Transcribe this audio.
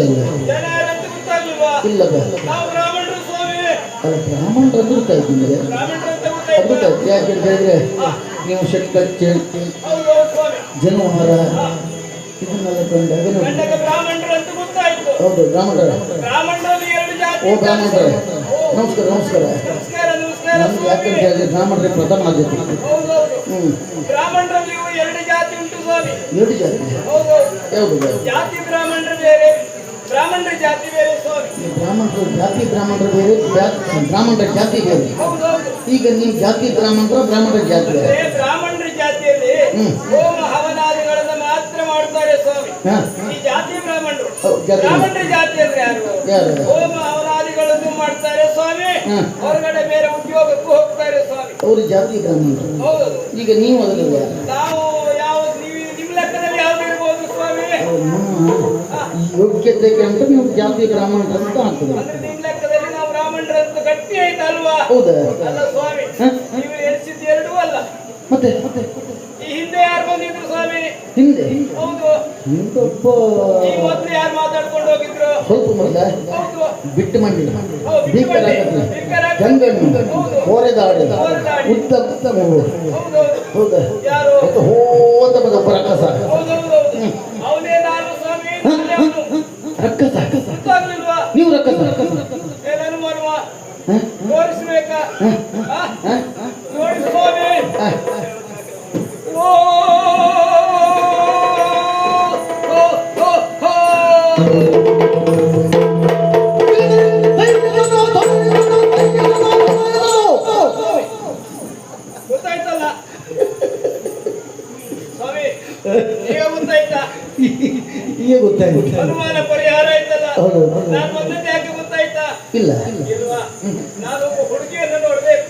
ಗೊತ್ತಾಗಲ್ಲ. ಜನ ಯಾರಂತ ಗೊತ್ತಾಗ್ಲಿಲ್ವಾ? ಇಲ್ಲ ನಾವು ಬ್ರಾಹ್ಮಣರು ಸ್ವಾಮಿ. ಅಲ್ಲ ಬ್ರಾಹ್ಮಣರು ಗೊತ್ತಾಯ್ತು ನಿಮಗೆ. ಬ್ರಾಹ್ಮಣರು ಅಂತ ಅದು ಗೊತ್ತಾಯ್ತು. ಗೊತ್ತಾಯ್ತು. ಯಾಕೆ ಅಂತ ಹೇಳಿದ್ರೆ ನೀವು ಶಕ್ತಿ ಹೌದು ಸ್ವಾಮಿ. ಜನವಾರ ಇದನ್ನೆಲ್ಲ ಕಂಡಾಗ ಗಂಡಗ ಬ್ರಾಹ್ಮಣರು ಅಂತ ಗೊತ್ತಾಯ್ತು. ಹೌದು ಬ್ರಾಹ್ಮಣರ. ಬ್ರಾಹ್ಮಣರಲ್ಲಿ ಎರಡು ಜಾತಿ. ಓ ಬ್ರಾಹ್ಮಣರೇ ನಮಸ್ಕಾರ ನಮಸ್ಕಾರ. ನಮಸ್ಕಾರ ನಮಸ್ಕಾರ ನಮ್ಗೆ ಯಾಕಂತ ಹೇಳಿದ್ರೆ ಬ್ರಾಹ್ಮಣರೇ ಪ್ರಥಮ ಆದ್ಯತೆ. ಹೌದೌದು. ಬ್ರಾಹ್ಮಣರಲ್ಲಿ ಎರಡು ಜಾತಿ ಉಂಟು ಸ್ವಾಮಿ. ಎರಡು ಜಾತಿ ಹೌದೌದು. ಯಾವುದು? ಜಾತಿ ಬ್ರಾಹ್ಮಣರು ಬೇರೆ, ಬ್ರಾಹ್ಮಣರ ಜಾತಿ ಬೇರೆ ಸ್ವಾಮಿ. ಬ್ರಾಹ್ಮಣರು ಜಾತಿ ಬ್ರಾಹ್ಮಣರು ಬೇರೆ, ಬ್ರಾಹ್ಮಣರ ಜಾತಿ ಬೇರೆ. ಹೌದೌದು. ಈಗ ನೀವು ಜಾತಿ ಬ್ರಾಹ್ಮಣರ ಬ್ರಾಹ್ಮಣರ ಜಾತಿ ಬೇರೆ. ಬ್ರಾಹ್ಮಣರ ಜಾತಿಯಲ್ಲಿ ಹೋಮ ಹವನಾದಿಗಳನ್ನ ಮಾತ್ರ ಮಾಡ್ತಾರೆ ಸ್ವಾಮಿ. ಈ ಜಾತಿ ಬ್ರಾಹ್ಮಣರು. ಬ್ರಾಹ್ಮಣರ ಜಾತಿ ಅಂದ್ರೆ ಯಾರು? ಹೋಮ ಹವನಾದಿಗಳನ್ನು ಮಾಡ್ತಾರೆ ಸ್ವಾಮಿ. ಹೊರಗಡೆ ಬೇರೆ ಉದ್ಯೋಗಕ್ಕೂ ಹೋಗ್ತಾರೆ ಸ್ವಾಮಿ. ಅವರು ಜಾತಿ ಬ್ರಾಹ್ಮಣರು. ಹೌದು. ಈಗ ನೀವು ಅದರಲ್ಲಿ ನಾವು ಯಾವ ನಿಮ್ಮ ಲೆಕ್ಕದಲ್ಲಿ ಯಾವ್ದು ಇರ್ಬೋದು ಸ್ವಾಮಿ? ಯೋಗ್ಯತೆಗೆ ಅಂತ ನೀವು ಜಾತಿ ಬ್ರಾಹ್ಮಣರು ಅಂತ ಆಗ್ತದೆ. ಅಂದ್ರೆ ನಿಮ್ಮ ಲೆಕ್ಕದಲ್ಲಿ ನಾವು ಬ್ರಾಹ್ಮಣರು ಅಂತ ಗಟ್ಟಿ ಆಯ್ತಲ್ವಾ? ಹೌದಾ? ಅಲ್ಲ ಸ್ವಾಮಿ, ನೀವು ಎಣಿಸಿದ್ದು ಎರಡೂ ಅಲ್ಲ. ಮತ್ತೆ ಈ ಹಿಂದೆ ಯಾರು ಬಂದಿದ್ರು ಸ್ವಾಮಿ? ಹಿಂದೆ ಹೌದು. ಹಿಂದೊಬ್ಬ ಈ ಮೊದಲು ಯಾರು ಮಾತಾಡ್ಕೊಂಡು ಹೋಗಿದ್ರು? ಸ್ವಲ್ಪ ಮೊದಲ ಹೌದು. ಬಿಟ್ಟು ಮಂಡಿ ಹೌದು, ಭೀಕರಾಗತ್ತೆ ಭೀಕರಾಗತ್ತೆ. ಗಂಗಣ್ಣು ಹೊರೆದಾಡಿ ಉದ್ದ ಉದ್ದ ಮೂಗು. ಹೌದೌದು. ಹೌದಾ? ಯಾರು? ಮತ್ತು ಹೋ ಅಂತ ಬಂದ ಒಬ್ಬ ರಕ್ಕಸ. ಹೌದೌದು. ಅವನೇ ನಾನು ಸ್ವಾಮಿ. ರಕ್ಕಸ ಗೊತ್ತಾಗ್ಲಿಲ್ವಾ? ನೀವು ರಕ್ಕಸ ಏನನ್ನು ಮಾಡುವ? ತೋರಿಸ್ಬೇಕಾ? ನೋಡಿ ಸ್ವಾಮಿ. ಓ ಗೊತ್ತಾಯ್ತಲ್ಲ ಸ್ವಾಮಿ? ಈಗ ಗೊತ್ತಾಯ್ತಾ? ಈಗ ಗೊತ್ತಾಯ್ತು. ಅನುಮಾನ ಪರಿಹಾರ ಆಯ್ತಲ್ಲ? ಹೌದು. ನಾನು ಬಂದದ್ದು ಯಾಕೆ ಗೊತ್ತಾಯ್ತಾ? ಇಲ್ಲ ಇಲ್ವಾ? ನಾನು ಒಬ್ಬ ಹುಡುಗಿಯನ್ನು ನೋಡ್ಬೇಕು.